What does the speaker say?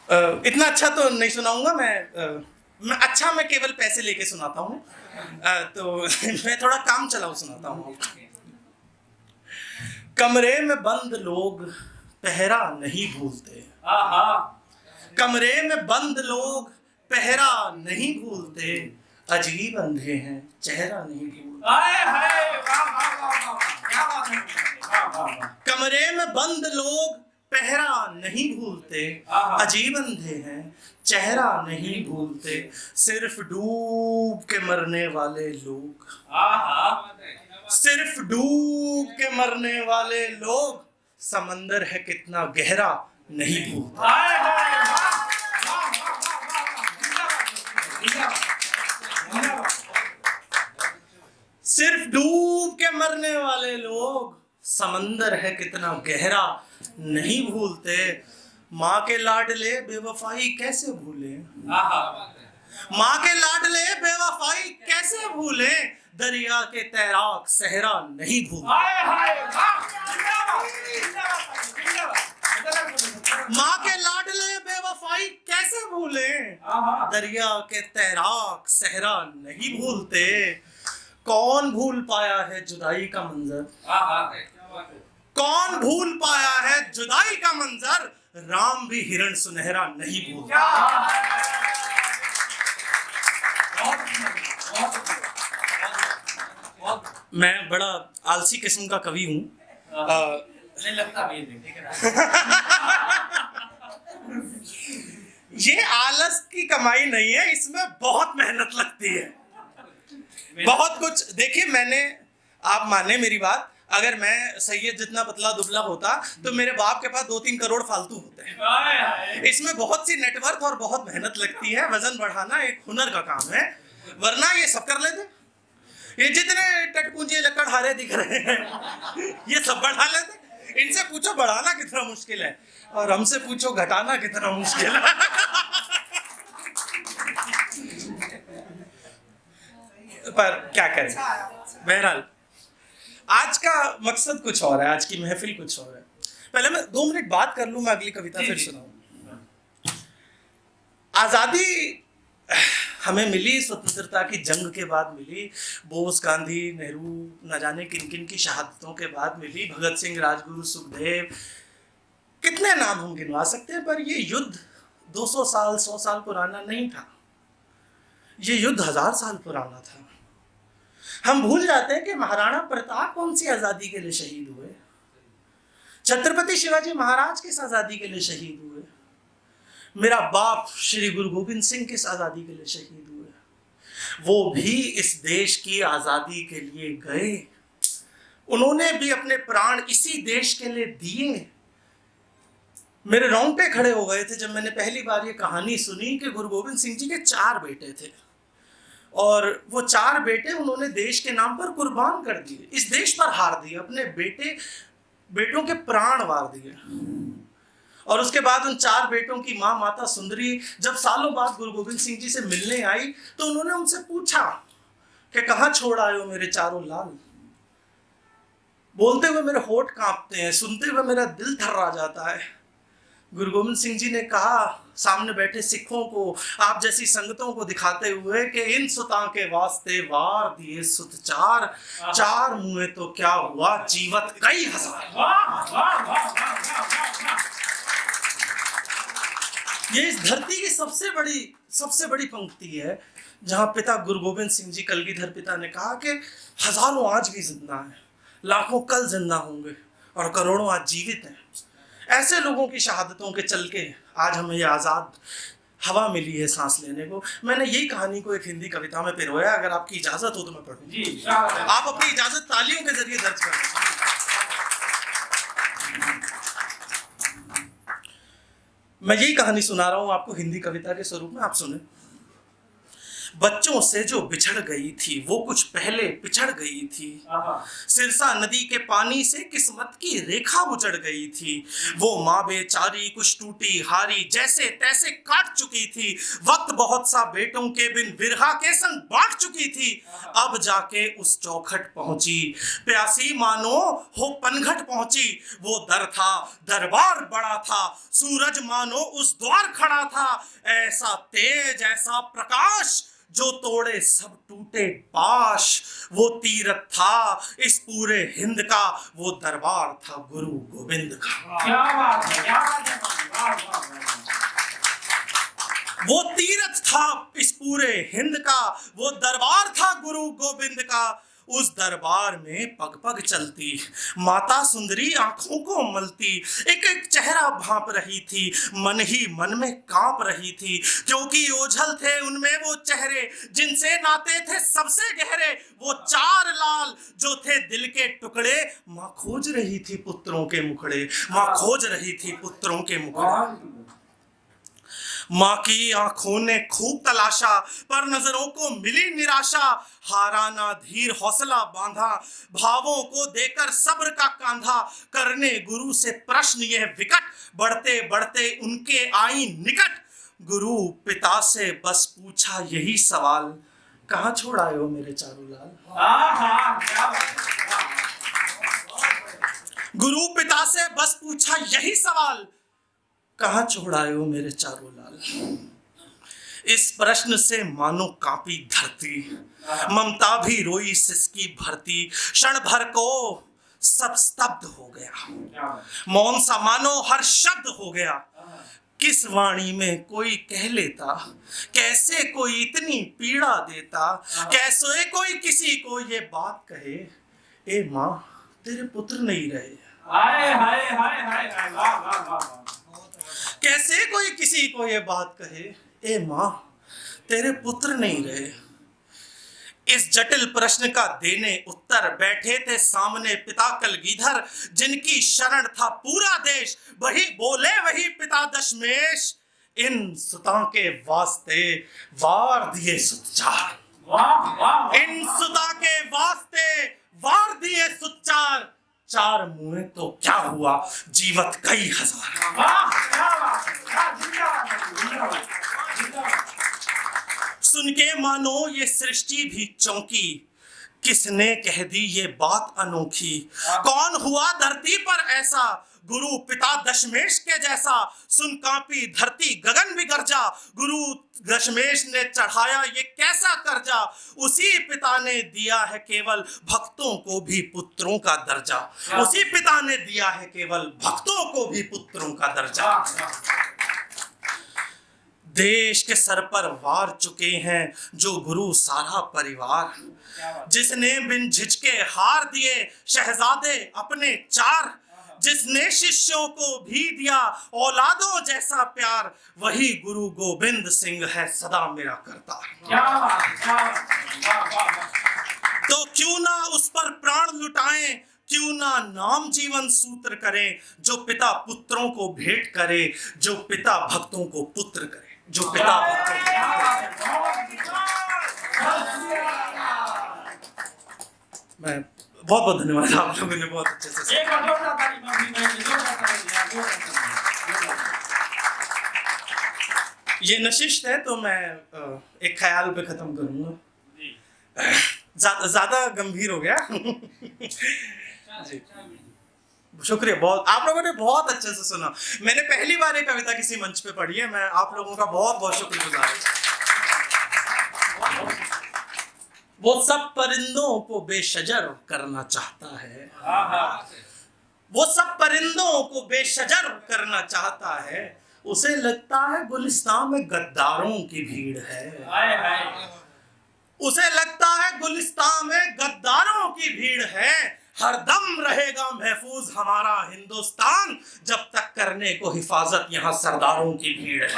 इतना अच्छा तो नहीं सुनाऊंगा मैं केवल पैसे लेके सुनाता हूँ। तो मैं थोड़ा काम चलाऊ सुनाता हूँ। कमरे में बंद लोग पहरा नहीं भूलते। कमरे में बंद लोग पहरा नहीं भूलते, अजीब अंधे हैं चेहरा नहीं भूलते। कमरे में बंद लोग पहरा नहीं भूलते, अजीब अंधे हैं चेहरा नहीं भूलते। सिर्फ डूब के मरने वाले लोग, सिर्फ डूब के मरने वाले लोग, समंदर है कितना गहरा नहीं भूलते। सिर्फ डूब के मरने वाले लोग, समंदर है कितना गहरा नहीं भूलते। माँ के लाडले बेवफाई कैसे भूले, माँ के लाडले बेवफाई कैसे भूले, दरिया के तैराक सहरा नहीं भूलते। माँ के लाडले बेवफाई कैसे भूले, दरिया के तैराक सहरा नहीं भूलते। कौन भूल पाया है जुदाई का मंजर, कौन भूल पाया है जुदाई का मंजर, राम भी हिरण सुनहरा नहीं भूलता। मैं बड़ा आलसी किस्म का कवि हूँ। नहीं लगता ये आलस की कमाई नहीं है, इसमें बहुत मेहनत लगती है, बहुत कुछ। देखिए मैंने, आप माने मेरी बात, अगर मैं सैयद जितना पतला दुबला होता तो मेरे बाप के पास 2-3 करोड़ फालतू होते हैं। इसमें बहुत सी नेटवर्क और बहुत मेहनत लगती है। वजन बढ़ाना एक हुनर का काम है, वरना ये सब कर लेते। ये जितने टटपूंजे लकड़हारे दिख रहे हैं ये सब बढ़ा लेते। इनसे पूछो बढ़ाना कितना मुश्किल है, और हमसे पूछो घटाना कितना मुश्किल है। पर क्या करें, बहरहाल आज का मकसद कुछ और है, आज की महफिल कुछ और है। पहले मैं 2 मिनट बात कर लूं, मैं अगली कविता फिर सुनाऊं। आजादी हमें मिली स्वतंत्रता की जंग के बाद मिली, बोस गांधी नेहरू न जाने किन किन की शहादतों के बाद मिली, भगत सिंह राजगुरु सुखदेव, कितने नाम हम गिनवा सकते हैं। पर ये युद्ध 200 साल 100 साल पुराना नहीं था, ये युद्ध 1000 साल पुराना था। हम भूल जाते हैं कि महाराणा प्रताप कौन सी आजादी के लिए शहीद हुए, छत्रपति शिवाजी महाराज किस आजादी के लिए शहीद हुए, मेरा बाप श्री गुरु गोविंद सिंह किस आजादी के लिए शहीद हुए। वो भी इस देश की आजादी के लिए गए, उन्होंने भी अपने प्राण इसी देश के लिए दिए। मेरे रोंगटे खड़े हो गए थे जब मैंने पहली बार ये कहानी सुनी कि गुरु गोविंद सिंह जी के 4 बेटे थे, और वो 4 बेटे उन्होंने देश के नाम पर कुर्बान कर दिए, इस देश पर हार दिए, अपने बेटों के प्राण वार दिए। और उसके बाद उन 4 बेटों की माँ माता सुंदरी जब सालों बाद गुरु गोविंद सिंह जी से मिलने आई तो उन्होंने उनसे पूछा कि कहाँ छोड़ आए हो मेरे चारों लाल। बोलते हुए मेरे होठ कांपते हैं, सुनते हुए मेरा दिल थर्रा जाता है। गुरु गोविंद सिंह जी ने कहा सामने बैठे सिखों को, आप जैसी संगतों को दिखाते हुए कि इन सुता के वास्ते वार दिए सुत 4, 4 मुए तो क्या हुआ जीवत कई हजार। ये इस धरती की सबसे बड़ी पंक्ति है, जहां पिता गुरु गोविंद सिंह जी कलगीधर पिता ने कहा कि हजारों आज भी जिंदा हैं, लाखों कल जिंदा होंगे और करोड़ों आज जीवित हैं। ऐसे लोगों की शहादतों के चल के आज हमें ये आज़ाद हवा मिली है सांस लेने को। मैंने यही कहानी को एक हिंदी कविता में पिरोया, अगर आपकी इजाजत हो तो मैं पढ़ूं। आप अपनी इजाजत तालियों के जरिए दर्ज करें। मैं यही कहानी सुना रहा हूं आपको हिंदी कविता के स्वरूप में, आप सुने। बच्चों से जो बिछड़ गई थी वो कुछ पहले पिछड़ गई थी। सिरसा नदी के पानी से किस्मत की रेखा उजड़ गई थी। वो माँ बेचारी कुछ टूटी हारी जैसे तैसे काट चुकी थी। वक्त बहुत सा बेटों के बिन विरहा के संग बांट चुकी थी। अब जाके उस चौखट पहुंची, प्यासी मानो हो पनघट पहुंची। वो दर था, दरबार बड़ा था, सूरज मानो उस द्वार खड़ा था। ऐसा तेज ऐसा प्रकाश जो तोड़े सब टूटे पाश। वो तीरथ था इस पूरे हिंद का, वो दरबार था गुरु गोविंद का। क्या बात है, क्या बात है, वाह, वाह, वाह। वो तीरथ था इस पूरे हिंद का, वो दरबार था गुरु गोविंद का। उस दरबार में पग पग चलती माता सुंदरी आंखों को मलती। एक एक चेहरा भांप रही थी, मन ही मन में कांप रही थी। क्योंकि ओझल थे उनमें वो चेहरे जिनसे नाते थे सबसे गहरे। वो चार लाल जो थे दिल के टुकड़े, माँ खोज रही थी पुत्रों के मुखड़े। माँ खोज रही थी पुत्रों के मुखड़े। माँ की आंखों ने खूब तलाशा पर नजरों को मिली निराशा। हारा ना धीर हौसला बांधा, भावों को देकर सब्र का कांधा। करने गुरु से प्रश्न यह विकट, बढ़ते बढ़ते उनके आई निकट। गुरु पिता से बस पूछा यही सवाल, कहाँ छोड़ आए हो मेरे चारों लाल। क्या बात है। गुरु पिता से बस पूछा यही सवाल, कहाँ छोड़ आए हो मेरे चारों लाल। इस प्रश्न से मानो कांपी धरती, ममता भी रोई सिसकी भरती। क्षण भर को सब स्तब्ध हो गया, मौन सा मानो हर शब्द हो गया। किस वाणी में कोई कह लेता, कैसे कोई इतनी पीड़ा देता। कैसे कोई किसी को ये बात कहे, ए माँ तेरे पुत्र नहीं रहे। हाय हाय हाय हाय, वाह वाह वाह। कैसे कोई किसी को ये बात कहे, ए माँ तेरे पुत्र नहीं रहे। इस जटिल प्रश्न का देने उत्तर बैठे थे सामने पिता कलगीधर, जिनकी शरण था पूरा देश। वही बोले वही पिता दशमेश, इन सुता के वास्ते वार दिए सुचार। वाह वाह। इन सुता के वास्ते वार दिए सुचार। चार मुए तो क्या हुआ, जीवत कई हजार। वाह, क्या बात है, क्या जिंदाबाद, जिंदाबाद, जिंदाबाद। सुन के मानो ये सृष्टि भी चौंकी, किसने कह दी ये बात अनोखी। कौन हुआ धरती पर ऐसा, गुरु पिता दशमेश के जैसा। सुन कांपी धरती गगन भी गरजा, गुरु दशमेश ने चढ़ाया ये कैसा कर्जा। उसी पिता ने दिया है केवल भक्तों को भी पुत्रों का दर्जा। उसी पिता ने दिया है केवल भक्तों को भी पुत्रों का दर्जा। देश के सर पर वार चुके हैं जो गुरु सारा परिवार, जिसने बिन झिझके हार दिए शहजादे अपने चार। जिसने शिष्यों को भी दिया औलादों जैसा प्यार, वही गुरु गोविंद सिंह है सदा मेरा करतार। क्या बात, क्या बात, वाह वाह वाह। तो क्यों ना उस पर प्राण लुटाएं, क्यों ना नाम जीवन सूत्र करें। जो पिता पुत्रों को भेंट करे, जो पिता भक्तों को पुत्र करे। जो पिता भक्तों मैं बहुत बहुत धन्यवाद, आप लोगों ने बहुत अच्छे से। एक और जोरदार ताली मांगी मैंने, जोरदार ताली यार, जोरदार ताली। ये नशिश है तो मैं एक ख्याल पे खत्म करूंगा। ज्यादा गंभीर हो गया। जी शुक्रिया बहुत, आप लोगों ने बहुत अच्छे से सुना। मैंने पहली बार एक कविता किसी मंच पे पढ़ी है। मैं आप लोगों का बहुत बहुत शुक्रगुजार हूं। वो सब परिंदों को बेशजर करना चाहता है, वो सब परिंदों को बेशजर करना चाहता है। उसे लगता है गुलिस्तान में गद्दारों की भीड़ है। हाय हाय। उसे लगता है गुलिस्तान में गद्दारों की भीड़ है। हरदम रहेगा महफूज हमारा हिंदुस्तान, जब तक करने को हिफाजत यहाँ सरदारों की भीड़ है।